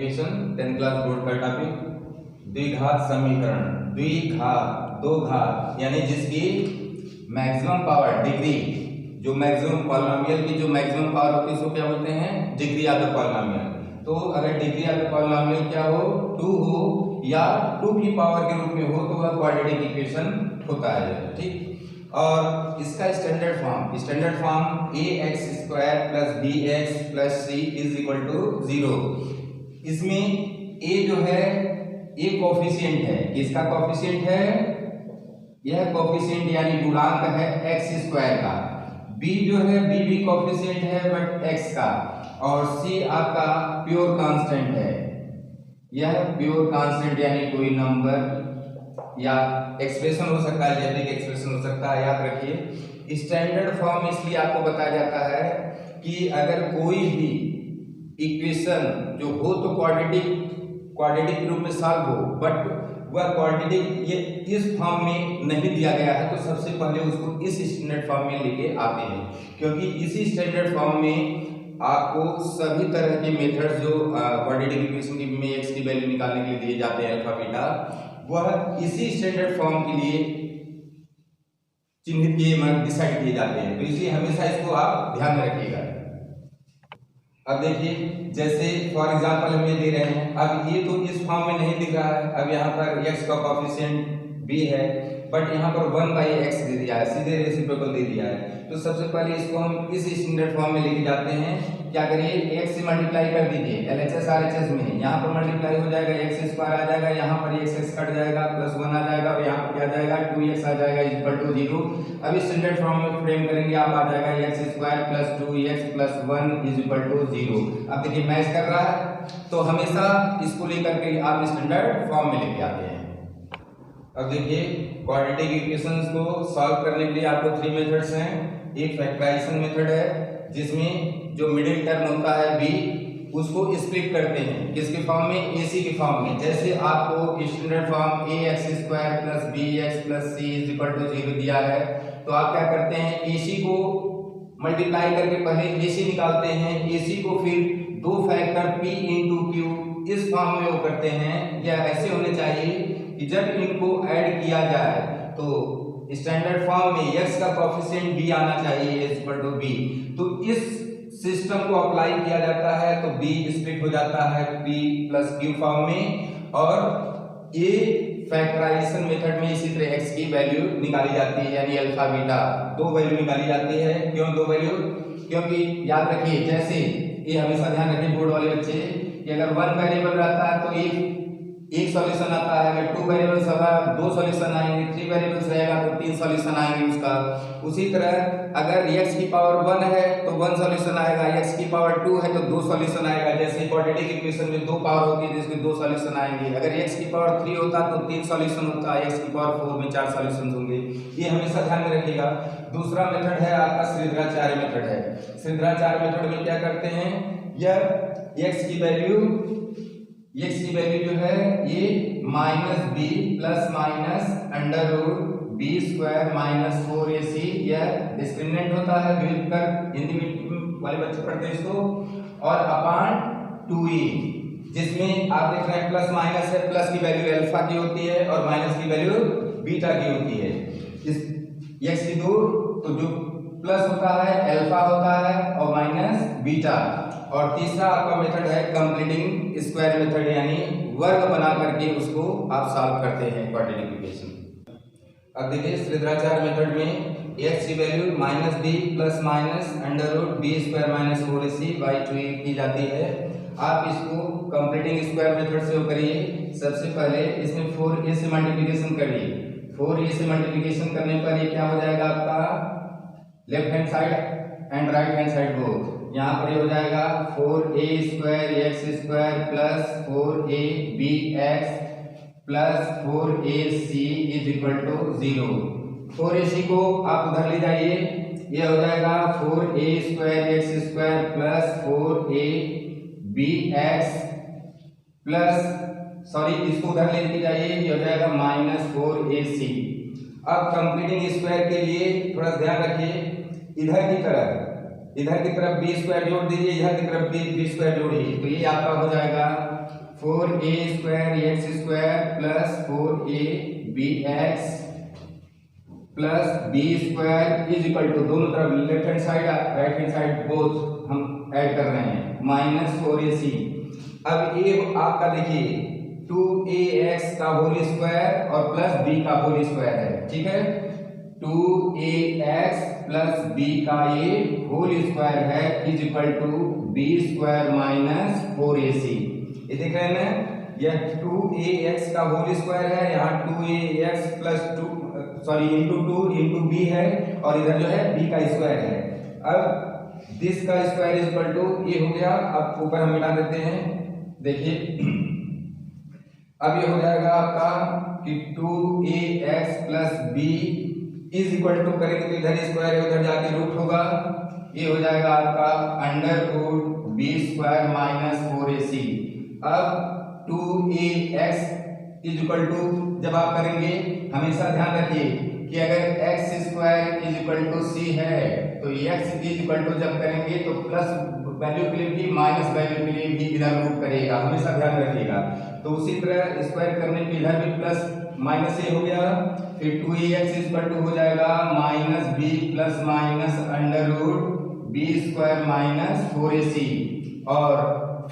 Equation 10th class board का topic द्विघात समीकरण। द्विघात दो घात यानी जिसकी मैक्सिमम पावर डिग्री, जो मैक्सिमम पॉलिनोमियल की जो मैक्सिमम पावर होती है उसको क्या बोलते हैं? Degree of the polynomial. तो अगर डिग्री ऑफ द पॉलिनोमियल क्या हो? 2 हो या 2 की पावर के रूप में हो तो वह क्वाड्रेटिक इक्वेशन होता है। ठीक। और इसका standard form ax square plus bx plus c is equal to 0। इसमें a जो है ये कोफिशिएंट है। किसका कोफिशिएंट है? यह कोफिशिएंट यानी गुणांक है x स्क्वायर का। b जो है b भी कोफिशिएंट है बट x का। और c आपका प्योर कांस्टेंट है। यह प्योर कांस्टेंट यानी कोई नंबर या एक्सप्रेशन हो सकता है, जैविक एक्सप्रेशन हो सकता है। याद रखिए स्टैंडर्ड फॉर्म इसलिए आपको बताया जाता है कि अगर कोई भी इक्वेशन जो हो तो क्वाड्रेटिक के रूप में सॉल्व हो, बट वह क्वाड्रेटिक ये इस फॉर्म में नहीं दिया गया है तो सबसे पहले उसको इस स्टैंडर्ड फॉर्म में लेके आते हैं, क्योंकि इसी स्टैंडर्ड फॉर्म में आपको सभी तरह के मेथड्स जो क्वाड्रेटिक इक्वेशन की में x की वैल्यू निकालने के लिए दिए जाते हैं अल्फा बीटा, वह इसी स्टैंडर्ड फॉर्म के लिए चिन्हित किए डिसाइड किए जाते हैं। तो इसलिए हमेशा इसको आप ध्यान में रखिएगा। अब देखिए जैसे फॉर एग्जांपल हम ये दे रहे हैं, अब ये तो इस फॉर्म में नहीं दिख रहा है। अब यहाँ पर x का कोफिशिएंट b है बट यहाँ पर 1/x दे दिया है, सीधे रेसिप्रोकल दे दिया है। तो सबसे पहले इसको हम इस स्टैंडर्ड फॉर्म में लेके जाते हैं। क्या करिए x से मल्टीप्लाई कर दीजिए LHS RHS में। यहाँ पर मल्टीप्लाई हो जाएगा x स्क्वायर आ जाएगा, यहाँ पर x कट जाएगा प्लस 1 आ जाएगा और यहाँ पर क्या जाएगा 2x आ जाएगा इक्वल टू 0। अब इस स्टैंडर्ड फॉर्म में फ्रेम करेंगे आप आ जाएगा x square plus 2x plus 1 is equal to 0। अब देखिए मैच कर रहा है तो हमेशा इसको लेकर के आप स्टैंडर्ड फॉर्म में लेके आते हैं। अब देखिए क्वाड्रेटिक इक्वेशंस को सॉल्व करने के लिए आपको 3 मेथड्स हैं। एक फैक्टराइजेशन मेथड है जिसमें जो मिडिल टर्म होता है b उसको स्प्लिट करते हैं किसके फॉर्म में? ac के फॉर्म में। जैसे आपको standard form ax square plus bx plus c is equal to 0 दिया है तो आप क्या करते हैं ac को मल्टीप्लाई करके पहले ac निकालते हैं, ac को फिर 2 फैक्टर p इंटू q इस फॉर्म में वो करते हैं। या ऐसे होने चाहिए कि जब इनको ऐड किया जाए तो स्टैंडर्ड फॉर्म में x का कोफिशिएंट b आना चाहिए इक्वल टू b। तो इस सिस्टम को अप्लाई किया जाता है तो b स्प्लिट हो जाता है p प्लस q फॉर्म में। और ये फैक्टराइजेशन मेथड में इसी तरह x की वैल्यू निकाली जाती है यानी अल्फा बीटा 2 वैल्यू निकाली जाती है। क्यों 2 वैल्यू? क्योंकि याद रखिए जैसे ये हमेशा ध्यान रखिए बोर्ड वाले बच्चे कि अगर 1 वेरिएबल रहता है तो एक सॉल्यूशन आता है, अगर 2 वेरिएबल्स होगा 2 सॉल्यूशन आएंगे, 3 वेरिएबल्स रहेगा तो 3 सॉल्यूशन आएंगे उसका। उसी तरह अगर x की पावर 1 है तो 1 सॉल्यूशन आएगा, x की पावर 2 है तो 2 सॉल्यूशन आएगा। जैसे क्वाड्रेटिक इक्वेशन में 2 पावर होती है जिसमें 2 सॉल्यूशन आएंगे। अगर x की पावर 3 होता तो 3 सॉल्यूशन होता है, x की पावर 4 में 4 सॉल्यूशन होंगे। ये हमेशा ध्यान में रखिएगा। दूसरा मेथड है आपका श्रीधराचार्य मेथड है। श्रीधराचार्य मेथड में क्या करते हैं, यह x की वैल्यू जो है ये minus b plus minus under root b square minus 4ac यह डिस्क्रिमिनेंट होता है, विभेदकर हिंदी मीडियम वाले बच्चे पढ़ते हैं इसको। और अपान 2e जिसमें आप देख रहे हैं प्लस माइनस है, प्लस की वैल्यू अल्फा की होती है और माइनस की वैल्यू बीटा की होती है। इस x की दूर तो जो प्लस होता है अल्फा होता है और माइनस बीटा। और तीसरा आपका मेथड है कंप्लीटिंग स्क्वायर मेथड यानी वर्ग बना करके उसको आप सॉल्व करते हैं क्वाड्रेटिक इक्वेशन। अब देखिए श्रीधराचार्य मेथड में x की value minus b plus minus under root b square minus 4ac by 2e की जाती है। आप इसको कंप्लीटिंग स्क्वायर मेथड से करिए। सबसे पहले इसमें 4a से मल्टीप्लिकेशन करिए। 4a से मल्टीप्लिकेशन करने पर ये क्या हो जाएगा आपका left hand side and right hand side both. यहाँ पर ये हो जाएगा 4a square x square plus 4abx plus 4ac is equal to 0। 4ac को आप उधर ले जाइए, ये हो जाएगा 4a square x square plus 4abx plus इसको उधर लेके जाइए, ये हो जाएगा माइनस 4ac। अब कंप्लीटिंग स्क्वायर के लिए थोड़ा ध्यान रखिए, इधर की तरफ b स्क्वायर जोड़ दीजिए, इधर की तरफ b स्क्वायर जोड़िए तो ये आपका हो जाएगा 4a² x² plus 4abx plus b² is equal to, दोनों तरफ left hand side right hand side both हम ऐड कर रहे हैं, माइनस 4ac। अब ये आपका देखिए 2ax का होल स्क्वायर और प्लस b का होल स्क्वायर है, ठीक है। 2ax प्लस b का ये होल स्क्वायर है is equal to b² minus 4ac। ये देख रहे हैं ना, यह 2ax का होल स्क्वायर है, यहाँ 2ax plus 2 sorry into 2 into b है, और इधर जो है b का स्क्वायर है। अब दिस का स्क्वायर इज इक्वल टू ये हो गया, अब ऊपर हम मिटा देते हैं, देखिए अब ये हो जाएगा आपका कि 2ax plus b is equal to करेंगे तो इधर स्क्वायर है उधर जाके रूट होगा, ये हो जाएगा आपका under root b² minus 4ac। अब 2ax इज इक्वल टू जब आप करेंगे हमेशा ध्यान रखिए कि अगर x² is equal to c है तो x इज इक्वल टू जब करेंगे तो प्लस वैल्यू के लिए भी माइनस वैल्यू के लिए भी इधर रूट करेगा, हमेशा ध्यान रखिएगा। तो उसी तरह स्क्वायर करने पे इधर भी प्लस माइनस ए हो गया, फिर 2ax इज इक्वल टू हो जाएगा minus b plus minus under root b² minus 4ac, और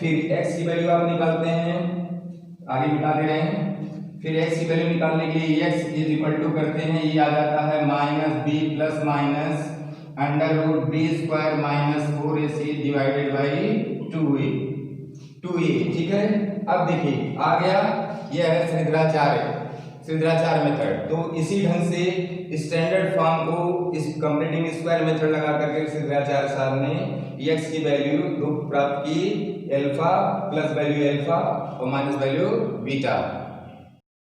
फिर x की वैल्यू आप निकालते हैं, आगे मिटा दे रहे हैं, फिर x की वैल्यू निकालने के लिए x इज इक्वल टू करते हैं, ये आ जाता है minus b plus minus under root b² minus 4ac divided by 2a, ठीक है। अब देखिए आ गया, यह है श्रृंखलाचार मेथड। तो इसी ढंग से स्टैंडर्ड फॉर्म को इस कंप्लीटिंग स्क्वायर मेथड लगा करके श्रृंखलाचार्य साहब ने x की वैल्यू प्राप्त की, अल्फा प्लस वैल्यू अल्फा और माइनस वैल्यू बीटा।